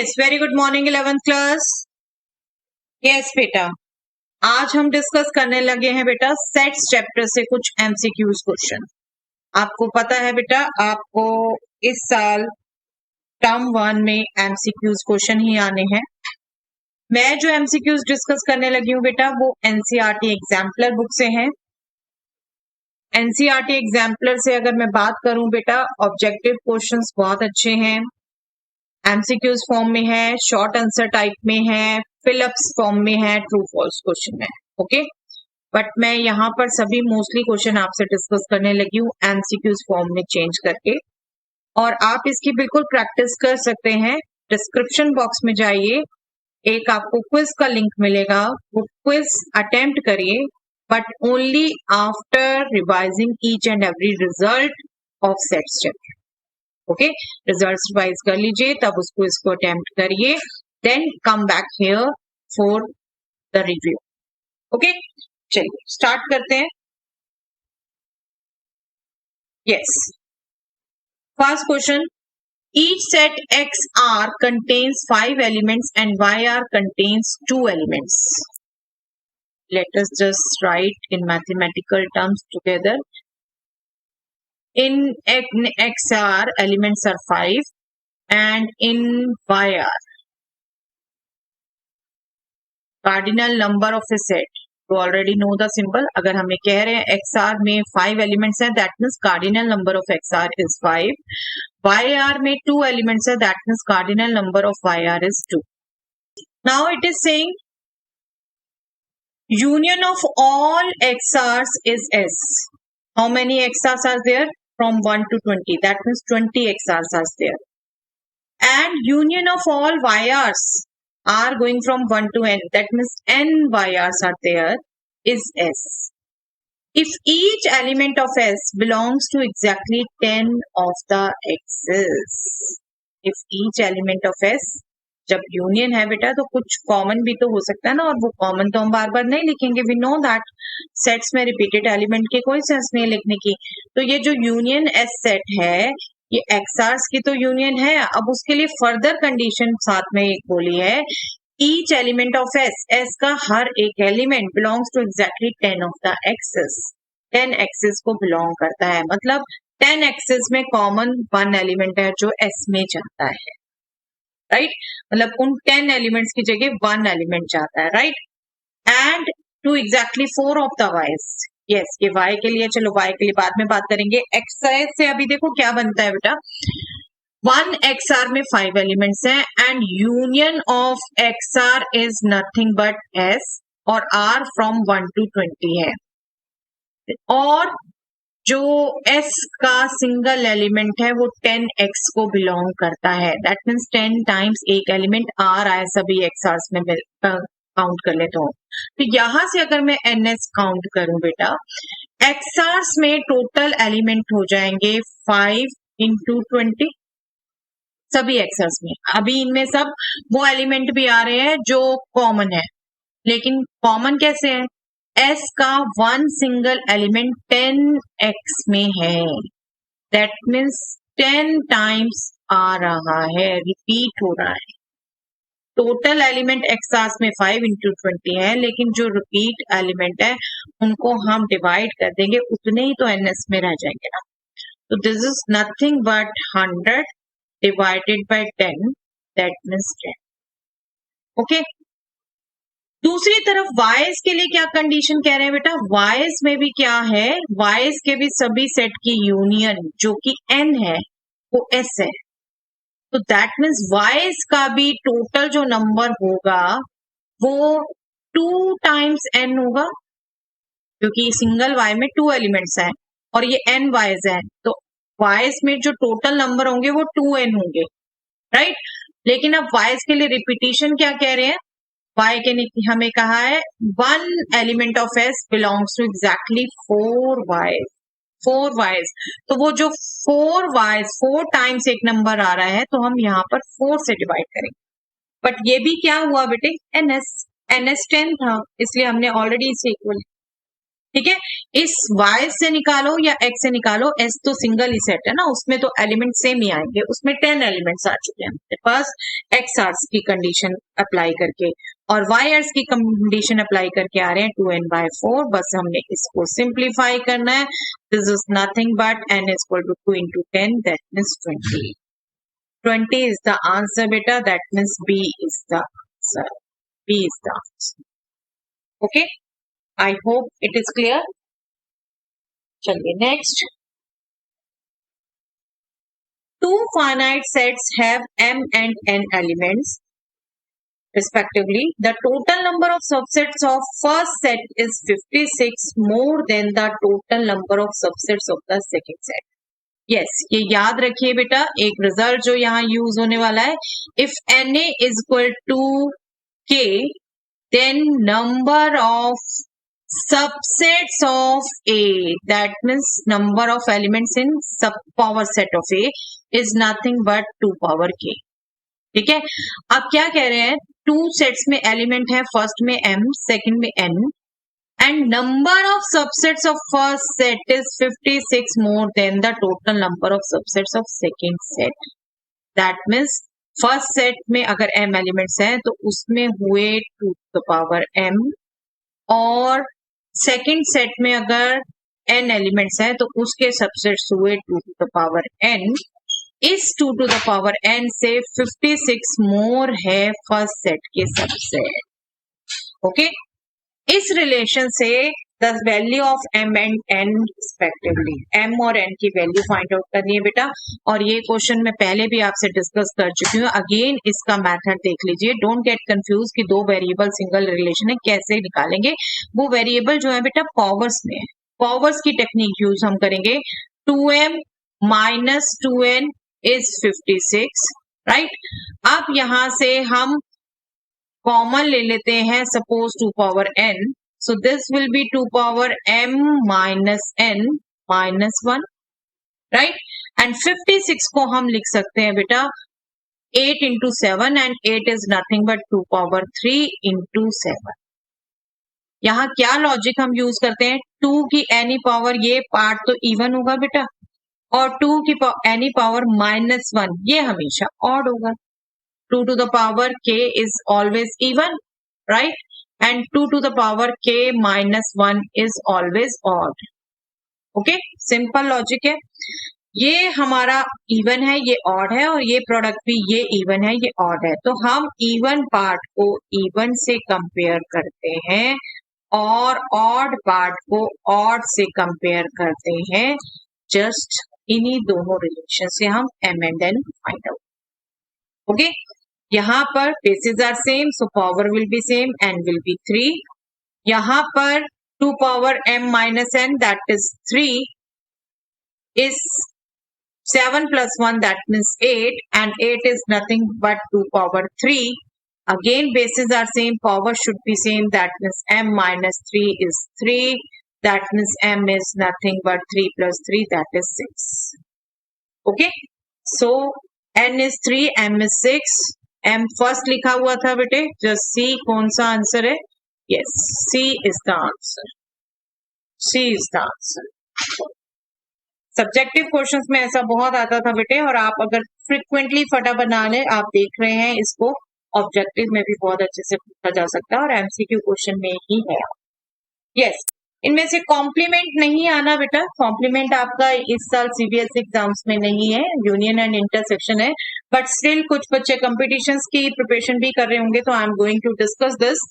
Yes, very good morning 11th class. Yes बेटा, आज हम डिस्कस करने लगे हैं बेटा सेट्स चैप्टर से कुछ एमसीक्यूज क्वेश्चन। आपको पता है बेटा, आपको इस साल टर्म 1 में एमसीक्यूज क्वेश्चन ही आने हैं। मैं जो एमसीक्यूज डिस्कस करने लगी हूँ बेटा वो एनसीईआरटी एग्जाम्पलर बुक से हैं। एनसीईआरटी एग्जाम्पलर से अगर मैं बात करूं बेटा, ऑब्जेक्टिव क्वेश्चंस बहुत अच्छे हैं, एमसीक्यूज फॉर्म में है, शॉर्ट आंसर टाइप में है, फिलअप्स फॉर्म में है, ट्रू फॉल्स क्वेश्चन है। ओके, बट मैं यहाँ पर सभी मोस्टली क्वेश्चन आपसे डिस्कस करने लगी हूँ एमसीक्यूज फॉर्म में चेंज करके, और आप इसकी बिल्कुल प्रैक्टिस कर सकते हैं। डिस्क्रिप्शन बॉक्स में जाइए, एक आपको क्विज का लिंक मिलेगा, वो क्विज अटेम्प्ट करिए, but only after revising each and every result of sets chapter. Okay, results revise कर लीजिए, तब उसको इसको अटेम्प्ट करिए, then come back here for the review. Okay, चलिए स्टार्ट करते हैं। Yes, first question, each set XR contains 5 elements and YR contains 2 elements. Let us just write in mathematical terms together. In XR, elements are 5 and in YR, cardinal number of a set. You already know the symbol. अगर हमें कह रहे हैं XR में 5 elements हैं, that means cardinal number of XR is 5. YR में 2 elements है, that means cardinal number of YR is 2. Now it is saying union of all XRs is S. How many XRs are there? From 1 to 20. That means 20 XRs are there. And union of all YRs are going from 1 to N. That means N YRs are there is S. If each element of S belongs to exactly 10 of the X's. If each element of S, जब union है बेटा तो कुछ common भी तो हो सकता है ना, और वो कॉमन तो हम बार बार नहीं लिखेंगे। वी नो दैट सेट्स में रिपीटेड एलिमेंट के कोई सेंस नहीं लिखने की। तो ये जो यूनियन एस सेट है, ये एक्सआर्स की तो यूनियन है। अब उसके लिए फर्दर कंडीशन साथ में एक बोली है, each element of S, S का हर एक element belongs to exactly 10 of the Xs, 10 Xs को बिलोंग करता है। मतलब 10 एक्सेस में कॉमन 1 एलिमेंट है जो एस में जाता है, राइट? मतलब उन 10 एलिमेंट्स की जगह 1 एलिमेंट जाता है, right? And to exactly 4 of the Ys. Yes, ये वाई के लिए, चलो वाई के लिए बाद में बात करेंगे। एक्सआर से अभी देखो क्या बनता है बेटा, 1 XR में 5 एलिमेंट्स हैं and union of XR is nothing but S, और R फ्रॉम 1 to 20 है। और जो S का सिंगल एलिमेंट है वो 10x को बिलोंग करता है। दैट मीन्स 10 टाइम्स एक एलिमेंट आ रहा है सभी XRs में, काउंट कर लेता हूँ। तो यहां से अगर मैं NS काउंट करूं बेटा, XRs में टोटल एलिमेंट हो जाएंगे 5 into 20 सभी XRs में। अभी इनमें सब वो एलिमेंट भी आ रहे हैं जो कॉमन है, लेकिन कॉमन कैसे है? S का 1 सिंगल एलिमेंट 10x में है, दैट मीन्स 10 टाइम्स आ रहा है, रिपीट हो रहा है। टोटल एलिमेंट XRs में 5 into 20 है, लेकिन जो रिपीट एलिमेंट है उनको हम डिवाइड कर देंगे, उतने ही तो NS में रह जाएंगे ना। तो this is nothing but 100 divided by 10, that means 10। Okay, दूसरी तरफ वाइज के लिए क्या कंडीशन कह रहे हैं बेटा? वाइज में भी क्या है, वाइज के भी सभी सेट की यूनियन जो कि n है वो s है। तो दैट मीन्स वाइज का भी टोटल जो नंबर होगा वो 2 टाइम्स n होगा, क्योंकि सिंगल y में 2 एलिमेंट्स हैं और ये n वाइज है, तो वाइज में जो टोटल नंबर होंगे वो 2n होंगे, राइट? लेकिन अब वाइज के लिए रिपीटिशन क्या कह रहे हैं? y के ने हमें कहा है 1 element of s belongs to exactly 4 Ys. तो वो जो 4 वाइज 4 टाइम्स एक नंबर आ रहा है, तो हम यहाँ पर 4 से डिवाइड करेंगे। बट ये भी क्या हुआ बेटे? NS 10 था, इसलिए हमने ऑलरेडी इसे इक्वल ठीक है, इस y से निकालो या x से निकालो, s तो सिंगल ही सेट है ना, उसमें तो एलिमेंट सेम ही आएंगे, उसमें 10 एलिमेंट्स आ चुके हैं हमारे पास x आर्स की कंडीशन अप्लाई करके, और y आर्स की कंडीशन अप्लाई करके आ रहे हैं 2n/4। बस हमने इसको सिंप्लीफाई करना है। This is nothing but n is equal to 2 into 10, that means 20। 20 is the answer beta, that means B is the answer. B is the answer. Okay, I hope it is clear. चलिए next. Two finite sets have m and n elements respectively. The total number of subsets of first set is 56, more than the total number of subsets of the second set. Yes, ये याद रखिए बेटा, एक result जो यहाँ use होने वाला है, if Na is equal to k, then number of subsets of A, that means number of elements in sub power set of A is nothing but 2 power k. ठीक है, अब क्या कह रहे हैं, टू सेट्स में एलिमेंट है, first में m, सेकंड में n, and number of subsets of first set is 56 more than the total number of subsets of second set. That means first set में अगर m एलिमेंट्स हैं तो उसमें हुए 2 to the power m, और second set में अगर n elements हैं तो उसके सबसेट्स हुए 2 to the power n। इस 2 to the power n से 56 मोर है फर्स्ट सेट के सबसेट। ओके, इस रिलेशन से the value of m and n respectively, m और n की वैल्यू फाइंड आउट करनी है बेटा, और ये क्वेश्चन मैं पहले भी आपसे डिस्कस कर चुकी हूँ। अगेन इसका मेथड देख लीजिए, डोंट गेट कंफ्यूज कि दो वेरिएबल सिंगल रिलेशन है कैसे निकालेंगे। वो वेरिएबल जो है बेटा पावर्स में है, पावर्स की टेक्निक यूज हम करेंगे। 2m minus 2n is 56, right. अब यहां से हम कॉमन ले लेते हैं, suppose 2 power n, so this will be 2 power m minus n minus 1, right? And 56 को हम लिख सकते हैं बेटा 8 into 7, and 8 is nothing but 2 power 3 into 7। यहाँ क्या लॉजिक हम यूज करते हैं, 2 की एनी पावर, ये पार्ट तो इवन होगा बेटा, और 2 की एनी पावर माइनस 1 ये हमेशा ऑड होगा। 2 to the power k is always even, right? And 2 to the power k minus 1 is always odd. Okay, simple logic है। ये हमारा इवन है, ये ऑड है, और ये प्रोडक्ट भी ये इवन है, ये ऑड है, तो हम इवन पार्ट को इवन से कंपेयर करते हैं और ऑड पार्ट को ऑड से कंपेयर करते हैं। जस्ट इन्हीं दोनों रिलेशन से हम m and n find out. Okay, यहाँ पर bases are same, so power will be same, n will be 3। यहाँ पर 2 power m minus n that is 3 is 7 plus 1 that means 8, and 8 is nothing but 2 power 3. Again bases are same, power should be same, that means m minus 3 is 3, that means m is nothing but 3 plus 3, that is 6. Okay, so n is 3, m is 6, m first लिखा हुआ था बेटे, just see कौन सा answer है, yes C is the answer, C is the answer. Subjective questions में ऐसा बहुत आता था बेटे, और आप अगर फ्रिक्वेंटली फटा बना ले, आप देख रहे हैं इसको, ऑब्जेक्टिव में भी बहुत अच्छे से पूछा जा सकता है और एमसीक्यू क्वेश्चन में ही है। यस, इनमें से कॉम्प्लीमेंट नहीं आना बेटा, कॉम्प्लीमेंट आपका इस साल सीबीएसई एग्जाम्स में नहीं है, यूनियन एंड इंटरसेक्शन है, बट स्टिल कुछ बच्चे कॉम्पिटिशन्स की प्रिपरेशन भी कर रहे होंगे, तो I am going to discuss this.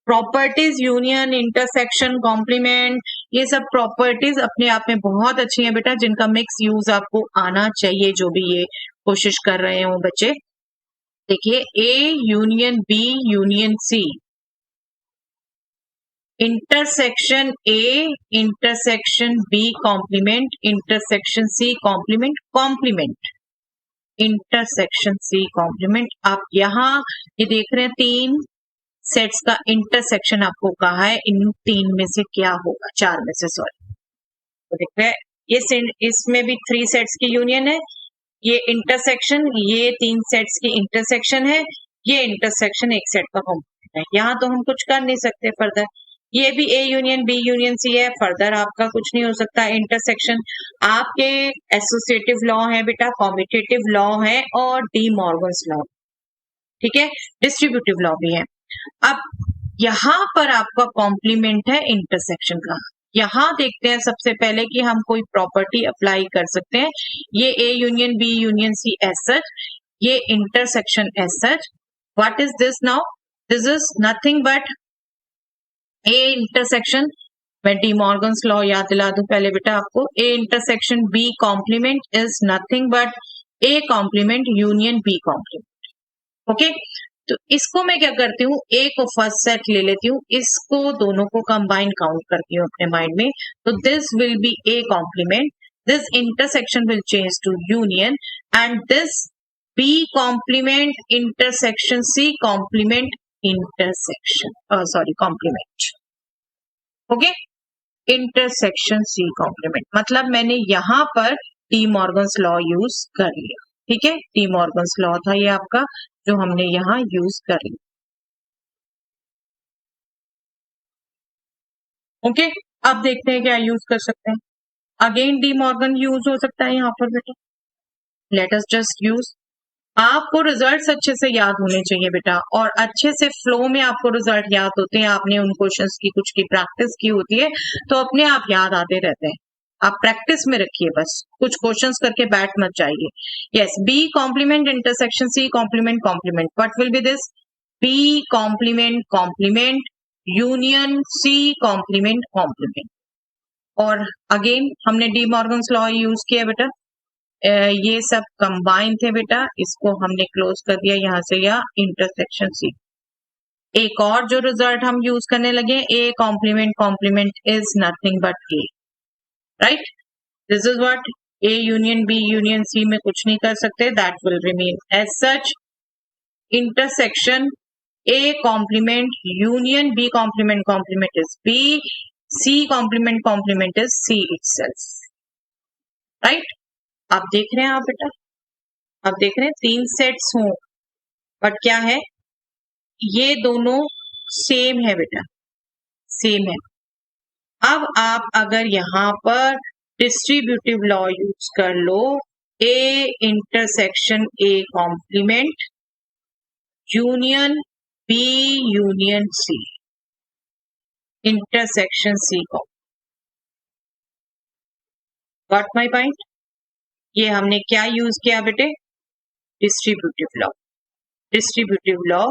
Properties, union, intersection, complement, ये सब प्रॉपर्टीज अपने आप में बहुत अच्छी हैं बेटा, जिनका मिक्स यूज आपको आना चाहिए, जो भी ये कोशिश कर रहे हो बच्चे। देखिए, A union B union C, intersection A intersection B complement, intersection C complement, complement intersection C complement. आप यहाँ ये देख रहे हैं 3 सेट्स का इंटरसेक्शन आपको कहा है, इन 3 में से क्या होगा, 4 में से, सॉरी, तो देख रहे हैं ये इसमें भी 3 सेट्स की यूनियन है, ये इंटरसेक्शन, ये 3 सेट्स की इंटरसेक्शन है, ये इंटरसेक्शन एक सेट का कॉम्प्लीमेंट है। यहाँ तो हम कुछ कर नहीं सकते फर्दर, ये भी A union B union C है, फर्दर आपका कुछ नहीं हो सकता। इंटरसेक्शन आपके एसोसिएटिव लॉ है बेटा, कॉम्पिटेटिव लॉ है और डी मॉर्गन्स लॉ, ठीक है, डिस्ट्रीब्यूटिव लॉ भी है। अब यहाँ पर आपका कॉम्प्लीमेंट है इंटरसेक्शन का। यहाँ देखते हैं सबसे पहले कि हम कोई प्रॉपर्टी अप्लाई कर सकते हैं। ये A union B union C as such, ये intersection as such. What is this now? This is nothing but A intersection, मैं डी मॉर्गन्स लॉ याद दिला दूं पहले बेटा आपको। A intersection B complement is nothing but A complement union B complement. Okay, तो इसको मैं क्या करती हूँ, ए को फर्स्ट सेट ले लेती हूँ, इसको दोनों को कंबाइन काउंट करती हूँ अपने माइंड में। तो this will be A complement, this intersection will change to union and this B complement intersection C complement intersection sorry complement. Okay, intersection C complement मतलब मैंने यहां पर डी मॉर्गन्स लॉ यूज कर लिया, ठीक है, डी मॉर्गन्स लॉ था ये आपका जो हमने यहां यूज कर लिया। ओके, अब देखते हैं क्या यूज कर सकते हैं। अगेन डी मॉर्गन यूज हो सकता है यहाँ पर बेटा, लेट अस जस्ट यूज। आपको रिजल्ट्स अच्छे से याद होने चाहिए बेटा, और अच्छे से फ्लो में आपको रिजल्ट याद होते हैं। आपने उन क्वेश्चंस की कुछ की प्रैक्टिस की होती है तो अपने आप याद आते रहते हैं। आप प्रैक्टिस में रखिए, बस कुछ क्वेश्चंस करके बैठ मत जाइए। Yes, B complement intersection C complement complement, what will be this? B complement complement union C complement complement. और अगेन हमने डी मॉर्गन्स लॉ यूज किया बेटा, ये सब कंबाइन थे बेटा, इसको हमने क्लोज कर दिया यहाँ से, या इंटरसेक्शन सी। एक और जो रिजल्ट हम यूज करने लगे, A complement complement is nothing but A, right? This is what A union B union C में कुछ नहीं कर सकते, that will remain as such. Intersection A complement union B complement complement is B, C complement is C itself, right? आप देख रहे हैं आप बेटा, आप देख रहे हैं तीन सेट्स हों बट क्या है, ये दोनों सेम है बेटा, सेम है। अब आप अगर यहां पर डिस्ट्रीब्यूटिव लॉ यूज कर लो, A intersection A complement union B union C intersection C complement, got my point? ये हमने क्या यूज किया बेटे? Distributive law. Distributive law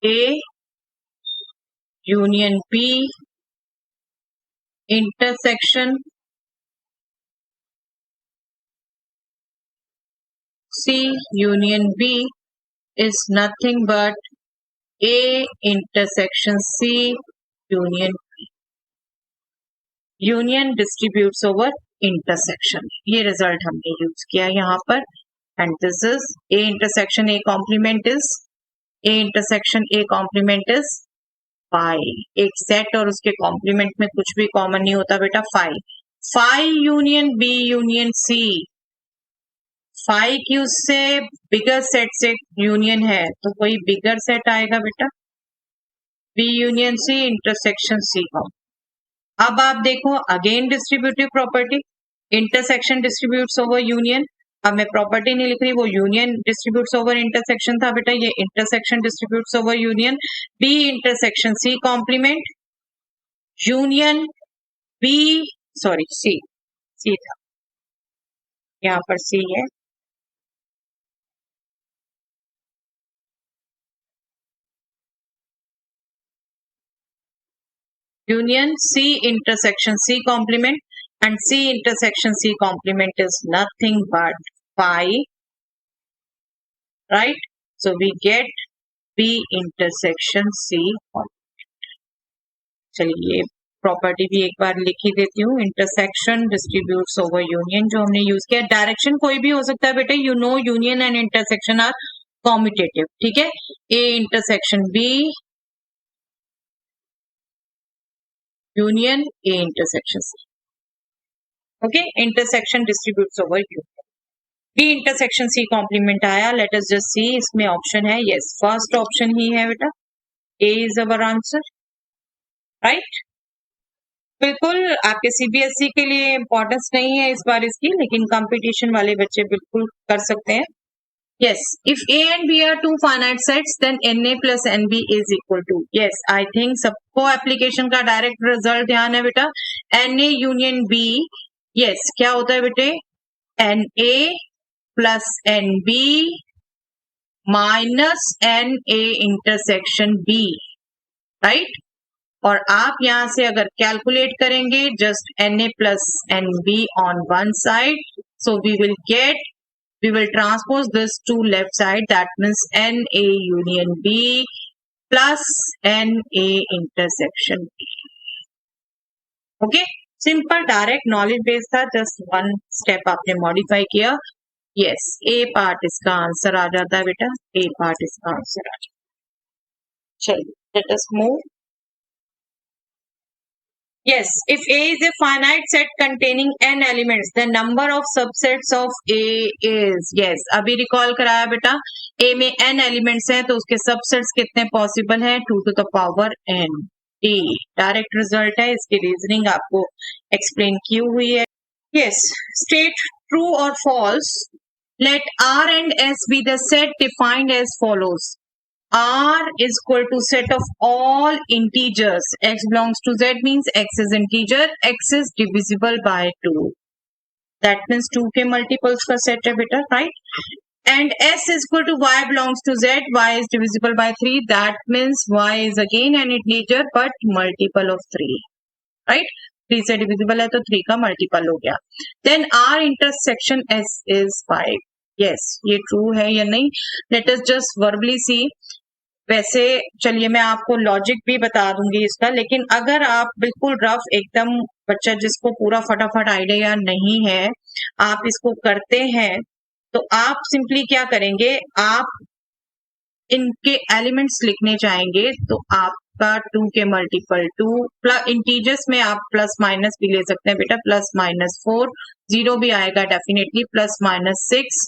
A union B intersection C union B is nothing but A intersection C union B. Union distributes over intersection. ये result हमने use किया यहाँ पर, and this is A intersection A complement is A intersection A complement is phi. एक set और उसके complement में कुछ भी कॉमन नहीं होता बेटा, phi. Phi union B union C, phi की उससे बिगर सेट से यूनियन है तो कोई बिगर सेट आएगा बेटा, B union C intersection C का। अब आप देखो again distributive property, intersection distributes over union. अब मैं प्रॉपर्टी नहीं लिख रही, वो यूनियन डिस्ट्रीब्यूट्स ओवर इंटरसेक्शन था बेटा, ये intersection distributes over union. B intersection C complement union B, sorry C, C था यहाँ पर, सी है, union C intersection C complement, and C intersection C complement is nothing but phi, right? So we get B intersection C complement. चलिए ये property भी एक बार लिख ही देती हूँ, इंटरसेक्शन डिस्ट्रीब्यूट्स ओवर यूनियन जो हमने यूज किया। डायरेक्शन कोई भी हो सकता है बेटे, you know union and intersection are commutative, ठीक है। A intersection B union A intersection C, okay, intersection distributes over union. B intersection C complement आया. Let us just see. इसमें ऑप्शन है, यस फर्स्ट ऑप्शन ही है बेटा. A is our answer. Right. बिल्कुल आपके सीबीएसई के लिए इम्पोर्टेंस नहीं है इस बार इसकी, लेकिन कंपटीशन वाले बच्चे बिल्कुल कर सकते हैं. Yes, if A and B are two finite sets, then NA plus NB is equal to. Yes, I think सबको एप्लीकेशन का डायरेक्ट रिजल्ट ध्यान है बेटा. NA यूनियन B, yes, क्या होता है बेटे? NA plus NB minus NA intersection B, right. और आप यहां से अगर कैलकुलेट करेंगे just NA plus NB on one side, so we will transpose this to left side, that means NA union B plus NA intersection B. Okay, simple direct knowledge base था, just one step आपने modify किया. Yes, A part इसका answer आ जाता है बेटा. A part इसका answer आ जाता है. चलिए, let us move. Yes, if A is a finite set containing n elements, the number of subsets of A is, yes, अभी रिकॉल कराया बेटा. A में n elements हैं तो उसके subsets कितने possible हैं? 2 to the power n. D direct result है. इसकी रीजनिंग आपको एक्सप्लेन की हुई है. Yes, state true or false. Let R and S be the set defined as follows. R is equal to set of all integers. X belongs to Z means X is integer. X is divisible by 2. That means 2 के multiples का set है बेटा, right? And S is equal to Y belongs to Z. Y is divisible by 3. That means Y is again an integer but multiple of 3. Right? 3 से divisible है तो 3 का multiple हो गया. Then R intersection S is 5. Yes, ये true है या नहीं? Let us just verbally see. वैसे चलिए मैं आपको लॉजिक भी बता दूंगी इसका, लेकिन अगर आप बिल्कुल रफ एकदम बच्चा जिसको पूरा फटाफट आइडिया नहीं है, आप इसको करते हैं तो आप सिंपली क्या करेंगे, आप इनके एलिमेंट्स लिखने जाएंगे तो आपका 2 के मल्टीपल 2 प्लस इंटीजर्स में आप प्लस माइनस भी ले सकते हैं बेटा. प्लस माइनस 4, 0 भी आएगा डेफिनेटली. प्लस माइनस 6,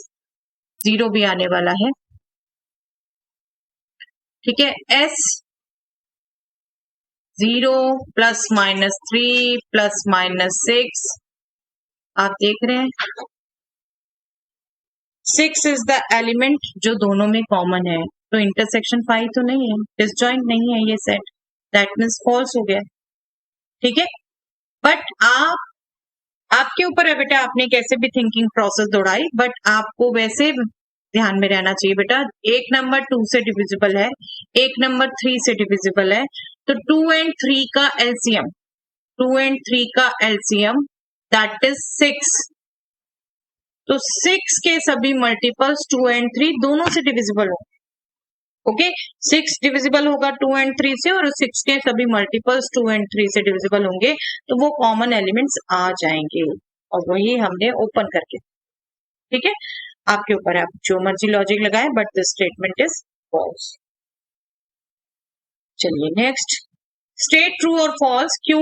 0 भी आने वाला है. ठीक है. S 0 plus minus 3 plus minus 6 आप देख रहे हैं. 6 इज द एलिमेंट जो दोनों में कॉमन है, तो इंटरसेक्शन 5 तो नहीं है, डिसजॉइंट नहीं है ये सेट. दैट मीन्स फॉल्स हो गया. ठीक है. बट आपके ऊपर है बेटा, आपने कैसे भी थिंकिंग प्रोसेस दौड़ाई, बट आपको वैसे ध्यान में रहना चाहिए बेटा. एक नंबर 2 से डिविजिबल है, एक नंबर 3 से डिविजिबल है, तो 2 and 3 का एलसीएम, 2 and 3 का एलसीएम दैट इज 6. तो 6 के सभी मल्टीपल्स 2 and 3 दोनों से डिविजिबल होंगे. ओके, 6 डिविजिबल होगा 2 and 3 से, और 6 के सभी मल्टीपल्स 2 and 3 से डिविजिबल होंगे, तो वो कॉमन एलिमेंट्स आ जाएंगे, और वही हमने ओपन करके. ठीक है, आपके ऊपर है, आप जो मर्जी लॉजिक लगाए, but this statement is false. चलिए नेक्स्ट. स्टेट ट्रू और false. Q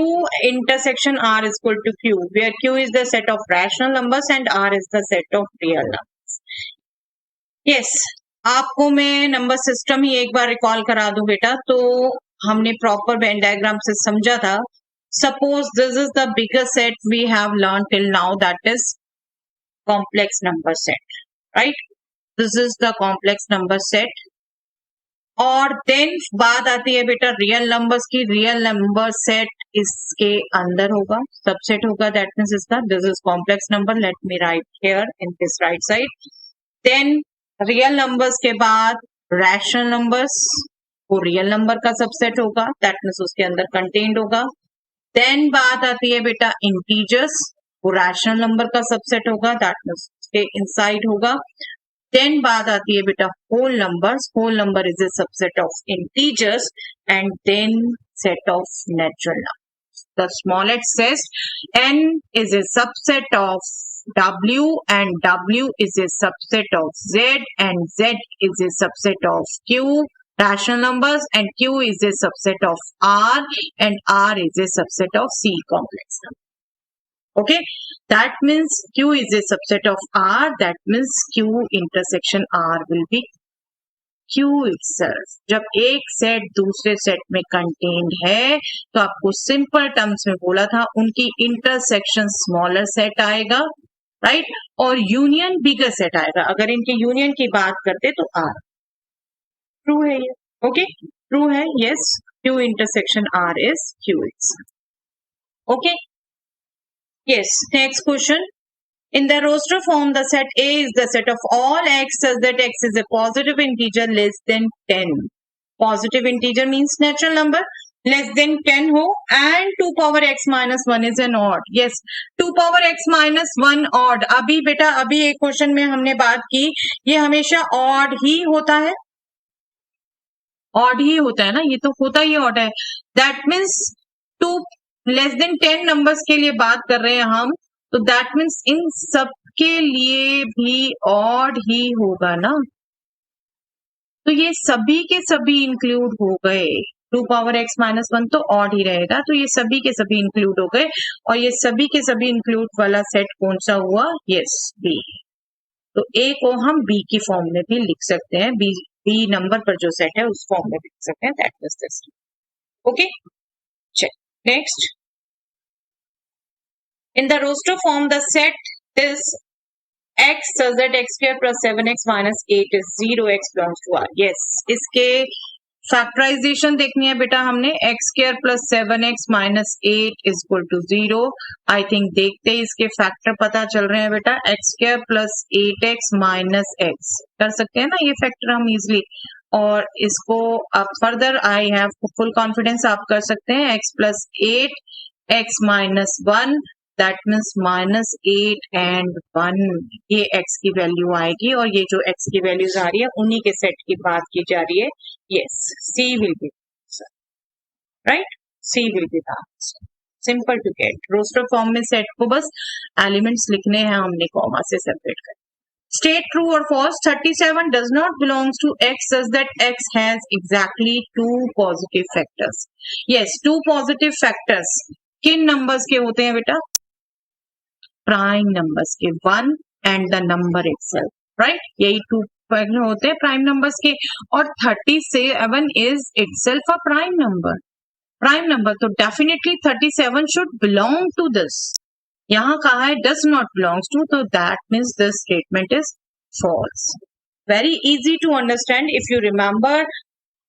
intersection R is equal to Q, where Q is the set of rational numbers and R is the set of real numbers. Yes, आपको मैं number system ही एक बार recall करा दूं बेटा. तो हमने proper Venn diagram से समझा था. Suppose this is the biggest set we have learn till now, that is complex number set. Right, this is the complex number set. और देन बात आती है बेटा रियल नंबर्स की. रियल नंबर सेट इसके अंदर होगा, सबसेट होगा, दैट मींस इसका this is complex number. Let me write here in this right side. Then real numbers के बाद रैशनल नंबर्स, वो रियल नंबर का सबसेट होगा, दैट मींस उसके अंदर कंटेन्ड होगा. देन बात आती है बेटा इंटीजर्स, वो रैशनल नंबर का सबसेट होगा, दैट मींस उसके इनसाइड होगा. देन बात आती है बेटा whole numbers. Whole number is a subset of integers, and then set of natural numbers. The smallest set n is a subset of W, and W is a subset of Z, and Z is a subset of Q rational numbers, and Q is a subset of R, and R is a subset of C complex number. Okay, that means Q is a subset of R. That means Q intersection R will be Q itself. जब एक set दूसरे set में contained है तो आपको simple terms में बोला था उनकी इंटरसेक्शन स्मॉलर सेट आएगा, राइट, और यूनियन बिगर सेट आएगा. अगर इनके यूनियन की बात करते तो R. ट्रू है ये. ओके, ट्रू है. Yes, Q intersection R is Q itself. Okay. Yes. Next question. In the roster form, the set A is the set of all x such that x is a positive integer less than 10. Positive integer means natural number less than 10 हो and 2 power x minus 1 is an odd. Yes, 2 power x minus 1 odd. अभी बेटा अभी एक question में हमने बात की, ये हमेशा odd ही होता है, odd ही होता है ना, ये तो होता ही odd है. That means 2 less than 10 numbers के लिए बात कर रहे हैं हम, तो दैट मीन्स इन सब के लिए भी ऑड ही होगा ना. तो ये सभी के सभी इंक्लूड हो गए. 2 पावर x माइनस 1 तो ऑड ही रहेगा, तो ये सभी के सभी इंक्लूड हो गए. और ये सभी के सभी इंक्लूड वाला सेट कौन सा हुआ? Yes, B. तो ए को हम बी की फॉर्म में भी लिख सकते हैं. बी नंबर पर जो सेट है उस फॉर्म में लिख सकते हैं. That is this. Okay, check. Next. In the roster form, the set is x such that x square plus 7x minus 8 is 0, x belongs to R. Yes, इसके factorisation देखनी है बेटा हमने. x square plus 7x minus 8 is equal to 0. I think देखते ही इसके factor पता चल रहे हैं बेटा. x square plus 8x minus x कर सकते हैं ना ये फैक्टर हम इजिली. और इसको आप further I have full confidence आप कर सकते हैं. x plus 8 x minus 1 that means minus 8 and 1. ये x की वैल्यू आएगी और ये जो x की वैल्यूज आ रही है उन्हीं के सेट की बात की जा रही है. Yes, C will be right. C will be the answer. Simple to get. Roster form में सेट को बस एलिमेंट्स लिखने हैं हमने कॉमा से सेपरेट कर. State true or false. 37 does not belongs to x such that x has exactly 2 positive factors. Yes, 2 positive factors किन numbers के होते हैं बेटा? प्राइम नंबर्स के. 1 and the number itself, right. यही 2 फैक्टर होते हैं प्राइम नंबर्स के. और 37 is itself a prime number. Prime number तो definitely 37 should belong to this. यहाँ कहा है डज नॉट बिलोंग्स टू, तो that means this statement is false. Very easy to understand if you remember.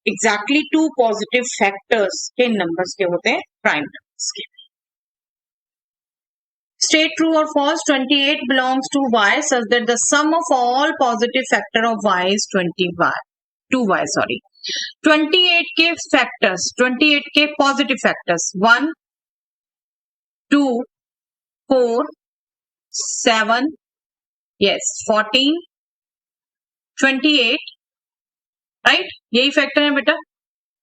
Exactly 2 positive factors किन numbers के होते हैं? Prime numbers के. State true or false. 28 belongs to y such that the sum of all positive factor of y is 2y. 28 के factors, 28 के positive factors 1, 2, 4, 7, yes, 14, 28, right? यही factor है बेटा.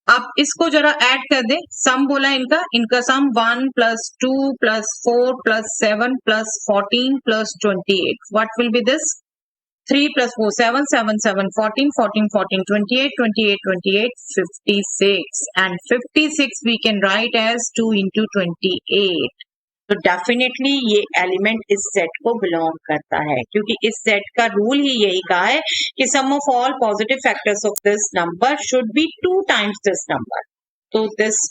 आप इसको जरा ऐड कर दे. सम बोला इनका सम 1 plus 2 plus 4 plus 7 plus 14 plus 28. What will be this? 3 plus 4 7 7 7 14 14 14 28 28 28 56. And 56 we can write as 2 into 28. तो डेफिनेटली ये एलिमेंट इस सेट को बिलोंग करता है, क्योंकि इस सेट का रूल ही यही कहा है कि sum of all positive factors of this number should be 2 times this number. तो this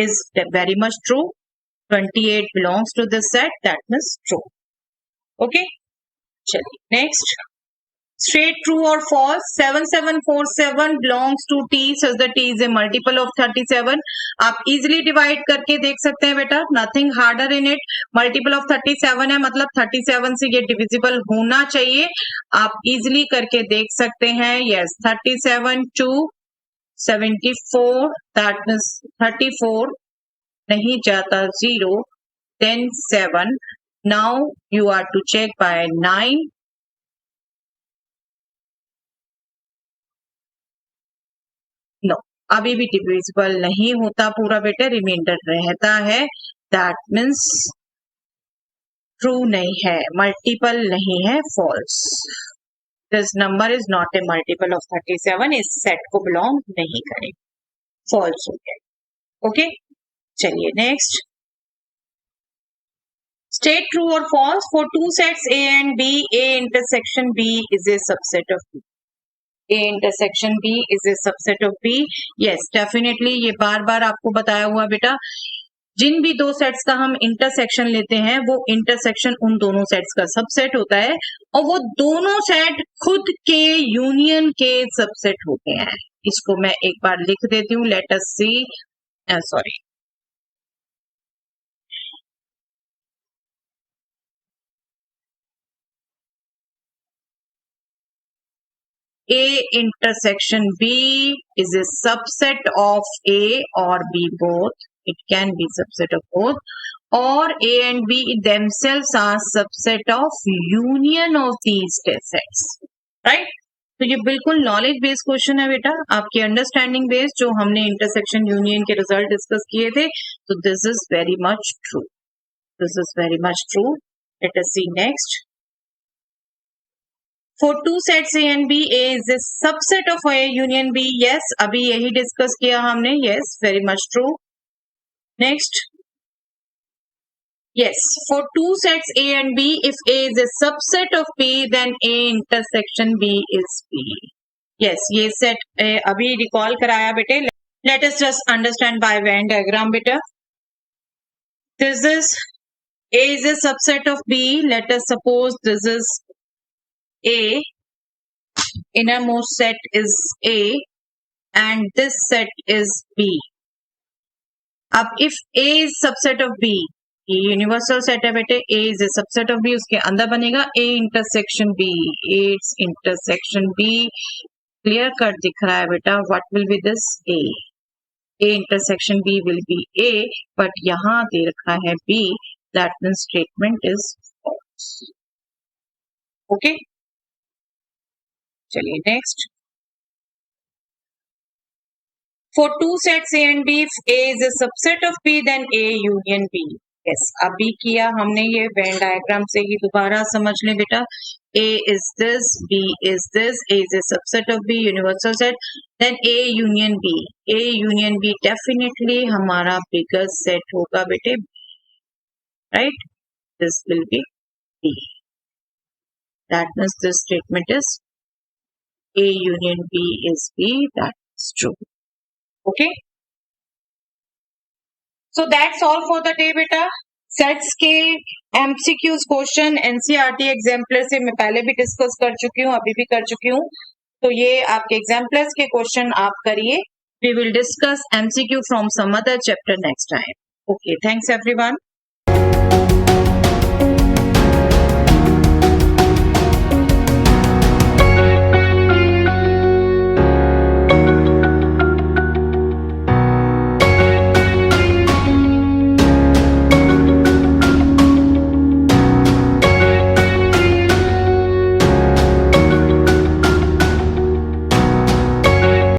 is very much true. 28 belongs to this set. That means true. Okay, चलिए next. Straight true or false. 7747 belongs to T such that T is a multiple of 37. आप easily divide करके देख सकते हैं बेटा. Nothing harder in it. Multiple of 37 है मतलब 37 से ये divisible होना चाहिए. आप easily करके देख सकते हैं. Yes, 37 to 74. That means 34 नहीं जाता 0. Then 7. Now you are to check by 9. No, अभी भी डिविजिबल नहीं होता पूरा बेटे. रिमाइंडर रहता है. दैट मीन्स ट्रू नहीं है, मल्टीपल नहीं है, false. This number is not a multiple of 37. इस सेट को बिलोंग नहीं करे. फॉल्स हो गया. ओके, चलिए next. State true or false. For two sets A and B, A intersection B is a subset of B. A intersection B is a subset of B. Yes, definitely ये बार बार आपको बताया हुआ बेटा, जिन भी दो सेट्स का हम इंटरसेक्शन लेते हैं वो इंटरसेक्शन उन दोनों सेट्स का सबसेट होता है और वो दोनों सेट खुद के यूनियन के सबसेट होते हैं. इसको मैं एक बार लिख देती हूँ. Let us see, sorry, A intersection B is a subset of A or B both. It can be subset of both. Or A and B themselves are subset of union of these sets. Right? तो ये बिल्कुल knowledge based question है बेटा, आपकी understanding based, जो हमने intersection union के result discuss किए थे. तो this is very much true. This is very much true. Let us see next. For two sets A and B, A is a subset of A union B. Yes, अभी यही discuss किया हमने. Yes, very much true. Next. Yes, for two sets A and B, if A is a subset of B, then A intersection B is B. Yes, ये set अभी recall कराया बेटे. Let us just understand by Venn diagram बेटा. This is A is a subset of B. Let us suppose this is A, innermost set is A and this set is B. अब if A is subset of B, ये universal set है बेटे, A is a subset of B, उसके अंदर बनेगा A intersection B. It's intersection B. Clear cut दिख रहा है बेटा. What will be this? A. A intersection B will be A, but यहाँ दे रखा है B. That means statement is false. Okay? चलिए next. For two sets A and B, if A is a subset of B, then A union B. Yes, अभी किया हमने ये Venn diagram से ही, दोबारा समझ लें बेटा. A is this, B is this, A is a subset of B, universal set, then A union B. A union B definitely हमारा bigger set होगा बेटे, right? This will be B. That means this statement is A union B is B. That is true. Okay. So that's all for the day बेटा. Sets के MCQs question NCERT exemplar से मैं पहले भी discuss कर चुकी हूँ, अभी भी कर चुकी हूँ. तो ये आपके एग्जाम्पलर्स के क्वेश्चन आप करिए. We will discuss MCQ from some other chapter next time. Okay, thanks everyone.